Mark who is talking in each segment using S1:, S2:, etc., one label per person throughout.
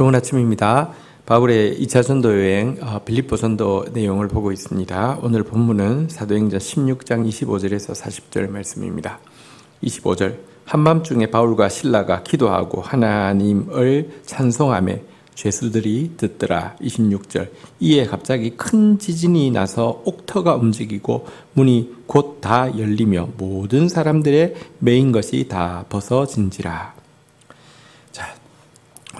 S1: 좋은 아침입니다. 바울의 2차 전도 여행 빌립보 전도 내용을 보고 있습니다. 오늘 본문은 사도행전 16장 25절에서 40절 말씀입니다. 25절 한밤중에 바울과 실라가 기도하고 하나님을 찬송하며 죄수들이 듣더라. 26절 이에 갑자기 큰 지진이 나서 옥터가 움직이고 문이 곧 다 열리며 모든 사람들의 매인 것이 다 벗어진지라. 자,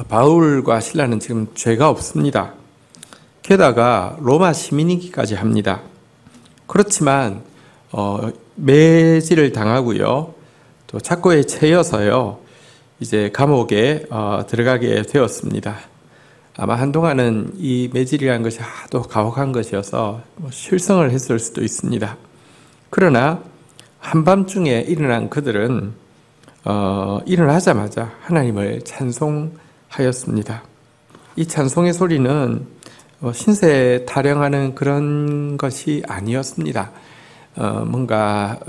S1: 바울과 실라는 지금 죄가 없습니다. 게다가 로마 시민이기까지 합니다. 그렇지만 매질을 당하고요, 또 착고에 채여서요, 이제 감옥에 들어가게 되었습니다. 아마 한동안은 이 매질이라는 것이 하도 가혹한 것이어서 실성을 했을 수도 있습니다. 그러나 한밤중에 일어난 그들은 일어나자마자 하나님을 찬송하였습니다. 이 찬송의 소리는 신세 타령하는 그런 것이 아니었습니다. 뭔가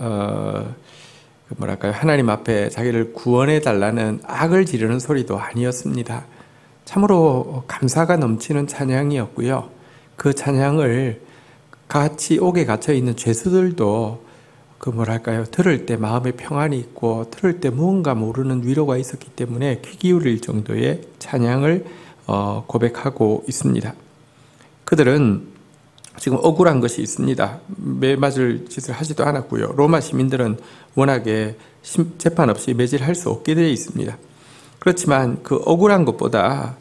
S1: 하나님 앞에 자기를 구원해 달라는 악을 지르는 소리도 아니었습니다. 참으로 감사가 넘치는 찬양이었고요. 그 찬양을 같이 옥에 갇혀 있는 죄수들도 들을 때 마음에 평안이 있고 들을 때 무언가 모르는 위로가 있었기 때문에 귀 기울일 정도의 찬양을 고백하고 있습니다. 그들은 지금 억울한 것이 있습니다. 매맞을 짓을 하지도 않았고요. 로마 시민들은 워낙에 재판 없이 매질할 수 없게 되어 있습니다. 그렇지만 그 억울한 것보다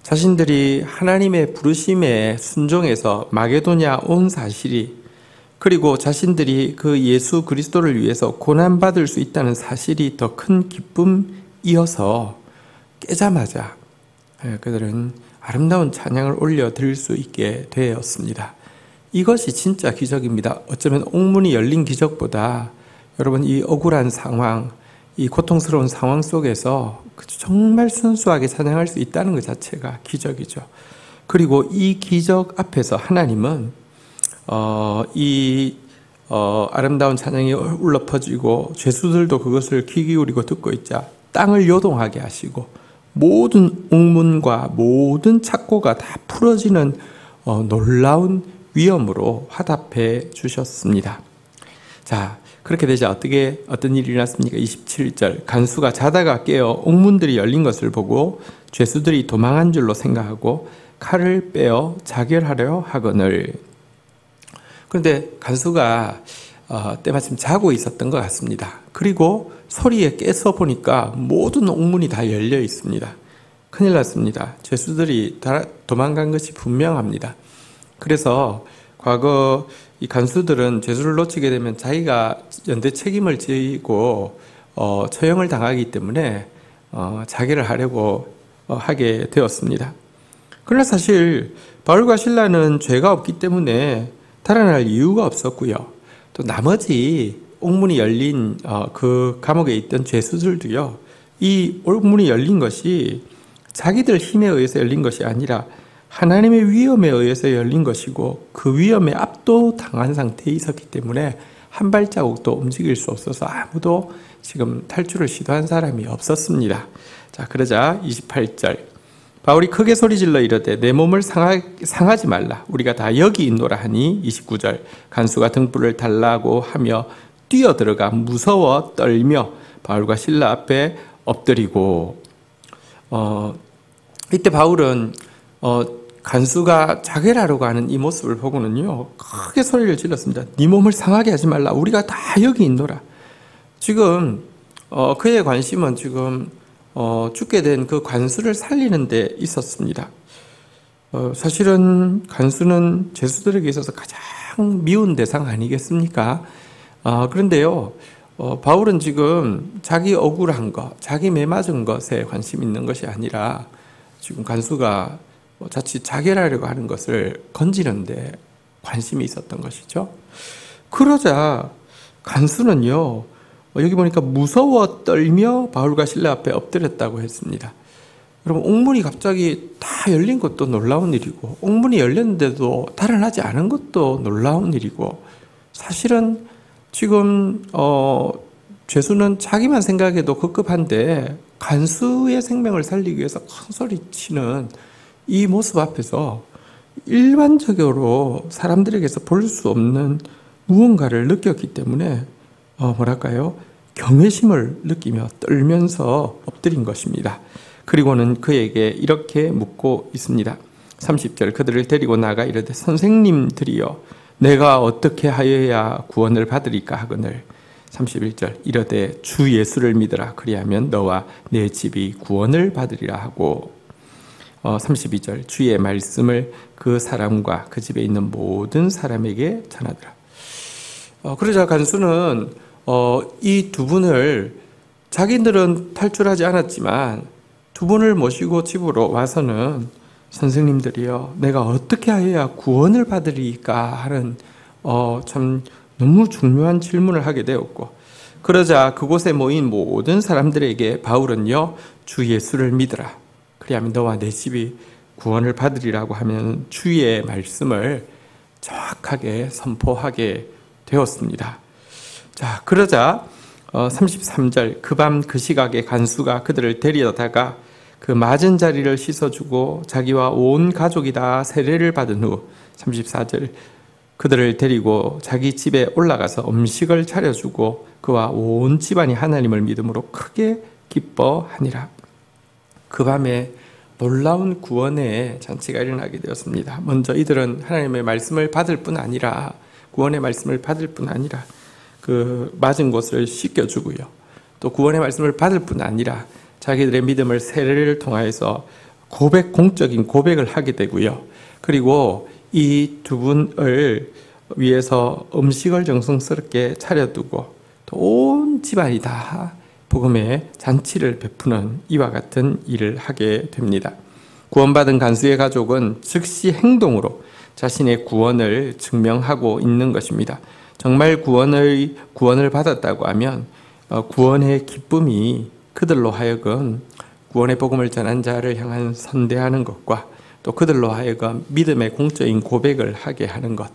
S1: 자신들이 하나님의 부르심에 순종해서 마게도냐 온 사실이, 그리고 자신들이 그 예수 그리스도를 위해서 고난받을 수 있다는 사실이 더 큰 기쁨이어서 깨자마자 그들은 아름다운 찬양을 올려드릴 수 있게 되었습니다. 이것이 진짜 기적입니다. 어쩌면 옥문이 열린 기적보다 여러분, 이 억울한 상황, 이 고통스러운 상황 속에서 정말 순수하게 찬양할 수 있다는 것 자체가 기적이죠. 그리고 이 기적 앞에서 하나님은 아름다운 찬양이 울려 퍼지고 죄수들도 그것을 귀 기울이고 듣고 있자 땅을 요동하게 하시고 모든 옥문과 모든 착고가 다 풀어지는 놀라운 위엄으로 화답해 주셨습니다. 자, 그렇게 되자 어떤 일이 일어났습니까? 27절 간수가 자다가 깨어 옥문들이 열린 것을 보고 죄수들이 도망한 줄로 생각하고 칼을 빼어 자결하려 하거늘. 그런데 간수가 때마침 자고 있었던 것 같습니다. 그리고 소리에 깨서 보니까 모든 옥문이 다 열려 있습니다. 큰일 났습니다. 죄수들이 다 도망간 것이 분명합니다. 그래서 과거 이 간수들은 죄수를 놓치게 되면 자기가 연대 책임을 지고 처형을 당하기 때문에 자결을 하려고 하게 되었습니다. 그러나 사실 바울과 실라는 죄가 없기 때문에 달아날 이유가 없었고요. 또 나머지 옥문이 열린 그 감옥에 있던 죄수들도요, 이 옥문이 열린 것이 자기들 힘에 의해서 열린 것이 아니라 하나님의 위엄에 의해서 열린 것이고, 그 위엄에 압도당한 상태에 있었기 때문에 한 발자국도 움직일 수 없어서 아무도 지금 탈출을 시도한 사람이 없었습니다. 자, 그러자 28절 바울이 크게 소리질러 이르되 내 몸을 상하지 말라, 우리가 다 여기 있노라 하니, 29절 간수가 등불을 달라고 하며 뛰어들어가 무서워 떨며 바울과 실라 앞에 엎드리고. 이때 바울은 간수가 자결하려고 하는 이 모습을 보고는요, 크게 소리를 질렀습니다. 네 몸을 상하게 하지 말라, 우리가 다 여기 있노라. 지금 그의 관심은 지금 죽게 된 그 간수를 살리는 데 있었습니다. 사실은 간수는 죄수들에게 있어서 가장 미운 대상 아니겠습니까? 그런데요, 바울은 지금 자기 억울한 것, 자기 매맞은 것에 관심 있는 것이 아니라 지금 간수가 자칫 자결하려고 하는 것을 건지는데 관심이 있었던 것이죠. 그러자 간수는요, 여기 보니까 무서워 떨며 바울과 실라 앞에 엎드렸다고 했습니다. 여러분, 옥문이 갑자기 다 열린 것도 놀라운 일이고, 옥문이 열렸는데도 달아나지 않은 것도 놀라운 일이고, 사실은 지금 죄수는 자기만 생각해도 급급한데 간수의 생명을 살리기 위해서 큰 소리치는 이 모습 앞에서 일반적으로 사람들에게서 볼 수 없는 무언가를 느꼈기 때문에 경외심을 느끼며 떨면서 엎드린 것입니다. 그리고는 그에게 이렇게 묻고 있습니다. 30절 그들을 데리고 나가 이르되 선생님들이여 내가 어떻게 하여야 구원을 받으리까 하거늘 31절 이르되 주 예수를 믿으라 그리하면 너와 내 집이 구원을 받으리라 하고 32절 주의 말씀을 그 사람과 그 집에 있는 모든 사람에게 전하더라. 그러자 간수는 이 두 분을 자기들은 탈출하지 않았지만 두 분을 모시고 집으로 와서는 선생님들이여 내가 어떻게 하여야 구원을 받으리까 하는 참 너무 중요한 질문을 하게 되었고 그러자 그곳에 모인 모든 사람들에게 바울은요 주 예수를 믿으라 그리하면 너와 내 집이 구원을 받으리라고 하면 주의 말씀을 정확하게 선포하게 되었습니다. 자 그러자 33절 그 밤 그 시각에 간수가 그들을 데려다가 그 맞은 자리를 씻어주고 자기와 온 가족이 다 세례를 받은 후 34절 그들을 데리고 자기 집에 올라가서 음식을 차려주고 그와 온 집안이 하나님을 믿음으로 크게 기뻐하니라. 그 밤에 놀라운 구원의 잔치가 일어나게 되었습니다. 먼저 이들은 하나님의 말씀을 받을 뿐 아니라 구원의 말씀을 받을 뿐 아니라 그 맞은 곳을 씻겨주고요. 또 구원의 말씀을 받을 뿐 아니라 자기들의 믿음을 세례를 통하여서 공적인 고백을 하게 되고요. 그리고 이 두 분을 위해서 음식을 정성스럽게 차려두고 또 온 집안이 다 복음의 잔치를 베푸는 이와 같은 일을 하게 됩니다. 구원받은 간수의 가족은 즉시 행동으로 자신의 구원을 증명하고 있는 것입니다. 정말 구원을 받았다고 하면 구원의 기쁨이 그들로 하여금 구원의 복음을 전한 자를 향한 선대하는 것과 또 그들로 하여금 믿음의 공적인 고백을 하게 하는 것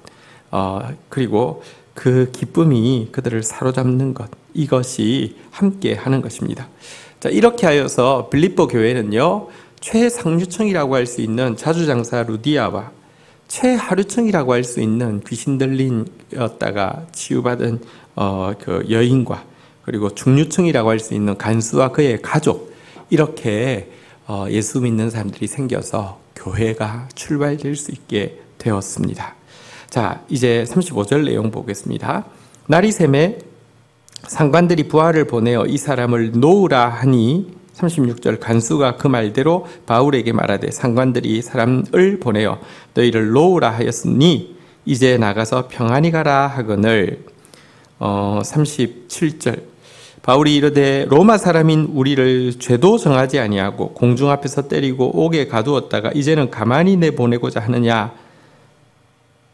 S1: 그리고 그 기쁨이 그들을 사로잡는 것 이것이 함께 하는 것입니다. 자, 이렇게 하여서 빌립보 교회는요 최상류층이라고 할 수 있는 자주장사 루디아와 최하류층이라고 할 수 있는 귀신 들린였다가 치유받은 그 여인과 그리고 중류층이라고 할 수 있는 간수와 그의 가족 이렇게 예수 믿는 사람들이 생겨서 교회가 출발될 수 있게 되었습니다. 자, 이제 35절 내용 보겠습니다. 날이 새매 상관들이 부하를 보내어 이 사람을 놓으라 하니 36절 간수가 그 말대로 바울에게 말하되 상관들이 사람을 보내어 너희를 놓으라 하였으니 이제 나가서 평안히 가라 하거늘 37절 바울이 이르되 로마 사람인 우리를 죄도 정하지 아니하고 공중 앞에서 때리고 옥에 가두었다가 이제는 가만히 내보내고자 하느냐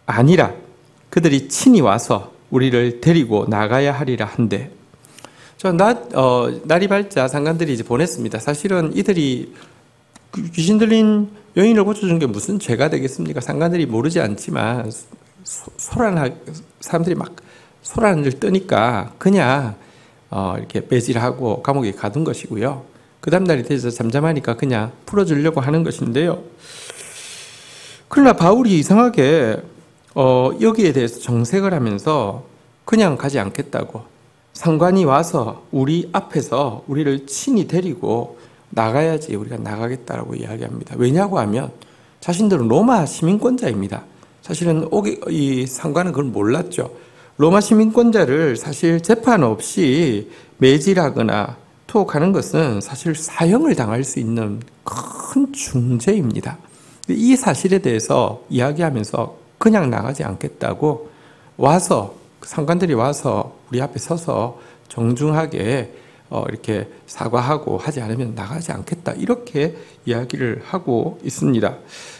S1: 아니라 그들이 친히 와서 우리를 데리고 나가야 하리라 한데 날이 밝자 상관들이 이제 보냈습니다. 사실은 이들이 귀신 들린 여인을 고쳐준 게 무슨 죄가 되겠습니까? 상관들이 모르지 않지만 사람들이 막 소란을 뜨니까 그냥 이렇게 매질하고 감옥에 가둔 것이고요. 그 다음 날이 돼서 잠잠하니까 그냥 풀어주려고 하는 것인데요. 그러나 바울이 이상하게 여기에 대해서 정색을 하면서 그냥 가지 않겠다고 상관이 와서 우리 앞에서 우리를 친히 데리고 나가야지 우리가 나가겠다라고 이야기합니다. 왜냐고 하면 자신들은 로마 시민권자입니다. 사실은 이 상관은 그걸 몰랐죠. 로마 시민권자를 사실 재판 없이 매질하거나 투옥하는 것은 사실 사형을 당할 수 있는 큰 중죄입니다. 이 사실에 대해서 이야기하면서 그냥 나가지 않겠다고 와서 상관들이 와서 우리 앞에 서서 정중하게 이렇게 사과하고 하지 않으면 나가지 않겠다 이렇게 이야기를 하고 있습니다.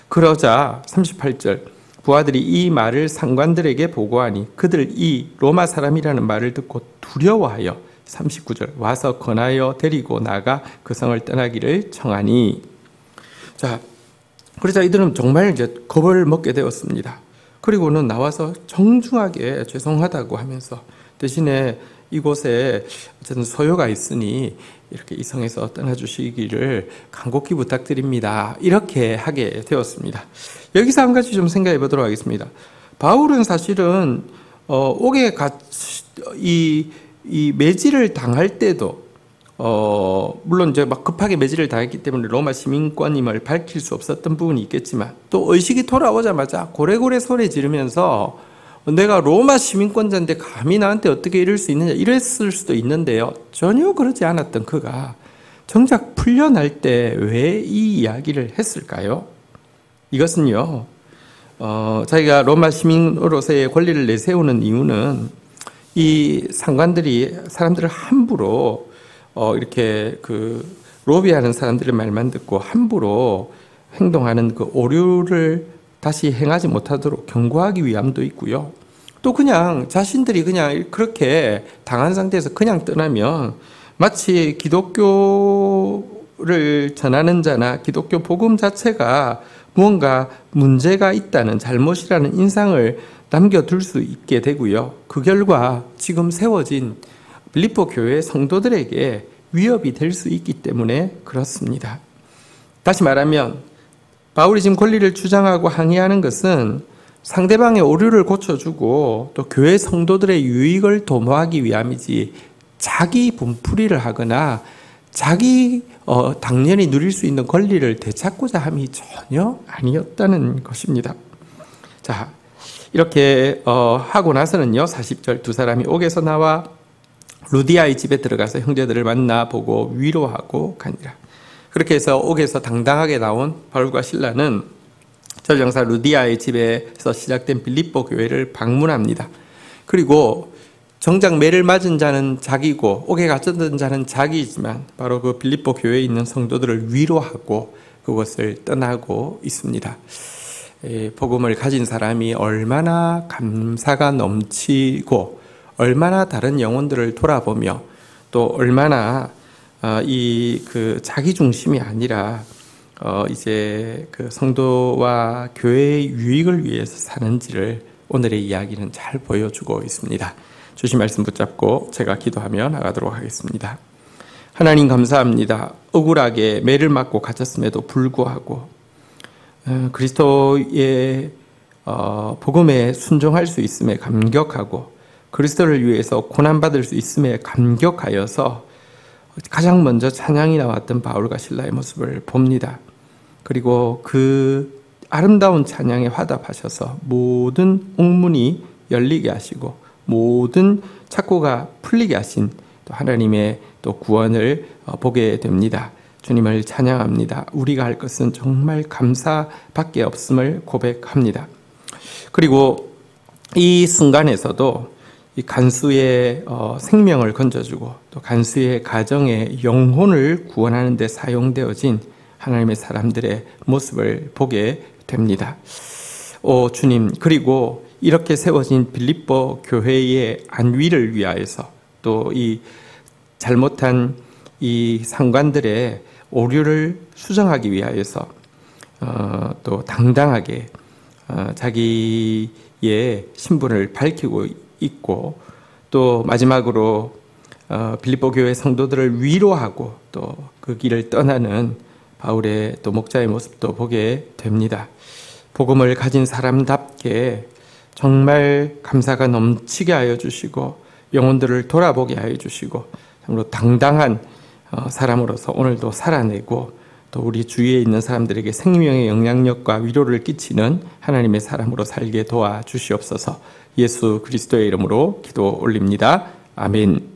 S1: 그러자 38절 부하들이 이 말을 상관들에게 보고하니 그들 이 로마 사람이라는 말을 듣고 두려워하여 39절 와서 권하여 데리고 나가 그 성을 떠나기를 청하니 자 그러자 이들은 정말 이제 겁을 먹게 되었습니다. 그리고는 나와서 정중하게 죄송하다고 하면서 대신에 이곳에 어쨌든 소요가 있으니 이렇게 이 성에서 떠나주시기를 간곡히 부탁드립니다. 이렇게 하게 되었습니다. 여기서 한 가지 좀 생각해 보도록 하겠습니다. 바울은 사실은 이 매질을 당할 때도 물론 이제 막 급하게 매질을 당했기 때문에 로마 시민권임을 밝힐 수 없었던 부분이 있겠지만, 또 의식이 돌아오자마자 고래고래 소리 지르면서 내가 로마 시민권자인데 감히 나한테 어떻게 이럴 수 있느냐 이랬을 수도 있는데요. 전혀 그러지 않았던 그가 정작 풀려날 때 왜 이 이야기를 했을까요? 이것은요, 자기가 로마 시민으로서의 권리를 내세우는 이유는 이 상관들이 사람들을 함부로 이렇게 로비하는 사람들의 말만 듣고 함부로 행동하는 그 오류를 다시 행하지 못하도록 경고하기 위함도 있고요. 또 그냥 자신들이 그냥 그렇게 당한 상태에서 그냥 떠나면 마치 기독교를 전하는 자나 기독교 복음 자체가 무언가 문제가 있다는, 잘못이라는 인상을 남겨둘 수 있게 되고요. 그 결과 지금 세워진 빌립보 교회 성도들에게 위협이 될 수 있기 때문에 그렇습니다. 다시 말하면 바울이 지금 권리를 주장하고 항의하는 것은 상대방의 오류를 고쳐주고 또 교회 성도들의 유익을 도모하기 위함이지, 자기 분풀이를 하거나 자기 당연히 누릴 수 있는 권리를 되찾고자 함이 전혀 아니었다는 것입니다. 자, 이렇게 하고 나서는요, 40절 두 사람이 옥에서 나와 루디아의 집에 들어가서 형제들을 만나보고 위로하고 가니라. 그렇게 해서 옥에서 당당하게 나온 바울과 실라는 전령사 루디아의 집에서 시작된 빌립보 교회를 방문합니다. 그리고 정작 매를 맞은 자는 자기고 옥에 갇혔던 자는 자기이지만 바로 그 빌립보 교회에 있는 성도들을 위로하고 그곳을 떠나고 있습니다. 복음을 가진 사람이 얼마나 감사가 넘치고 얼마나 다른 영혼들을 돌아보며 또 얼마나 자기 중심이 아니라 이제 그 성도와 교회의 유익을 위해서 사는지를 오늘의 이야기는 잘 보여주고 있습니다. 주신 말씀 붙잡고 제가 기도하며 나가도록 하겠습니다. 하나님 감사합니다. 억울하게 매를 맞고 갇혔음에도 불구하고 그리스도의 복음에 순종할 수 있음에 감격하고 그리스도를 위해서 고난받을 수 있음에 감격하여서 가장 먼저 찬양이 나왔던 바울과 실라의 모습을 봅니다. 그리고 그 아름다운 찬양에 화답하셔서 모든 옥문이 열리게 하시고 모든 착고가 풀리게 하신 또 하나님의 또 구원을 보게 됩니다. 주님을 찬양합니다. 우리가 할 것은 정말 감사밖에 없음을 고백합니다. 그리고 이 순간에서도 이 간수의 생명을 건져주고 또 간수의 가정의 영혼을 구원하는 데 사용되어진 하나님의 사람들의 모습을 보게 됩니다. 주님, 그리고 이렇게 세워진 빌립보 교회의 안위를 위하여서 또 이 잘못한 이 상관들의 오류를 수정하기 위하여서 또 당당하게 자기의 신분을 밝히고 있고 또 마지막으로 빌립보 교회 성도들을 위로하고 또 그 길을 떠나는 바울의 또 목자의 모습도 보게 됩니다. 복음을 가진 사람답게 정말 감사가 넘치게 하여 주시고 영혼들을 돌아보게 하여 주시고 참으로 당당한 사람으로서 오늘도 살아내고 또 우리 주위에 있는 사람들에게 생명의 영향력과 위로를 끼치는 하나님의 사람으로 살게 도와주시옵소서. 예수 그리스도의 이름으로 기도 올립니다. 아멘.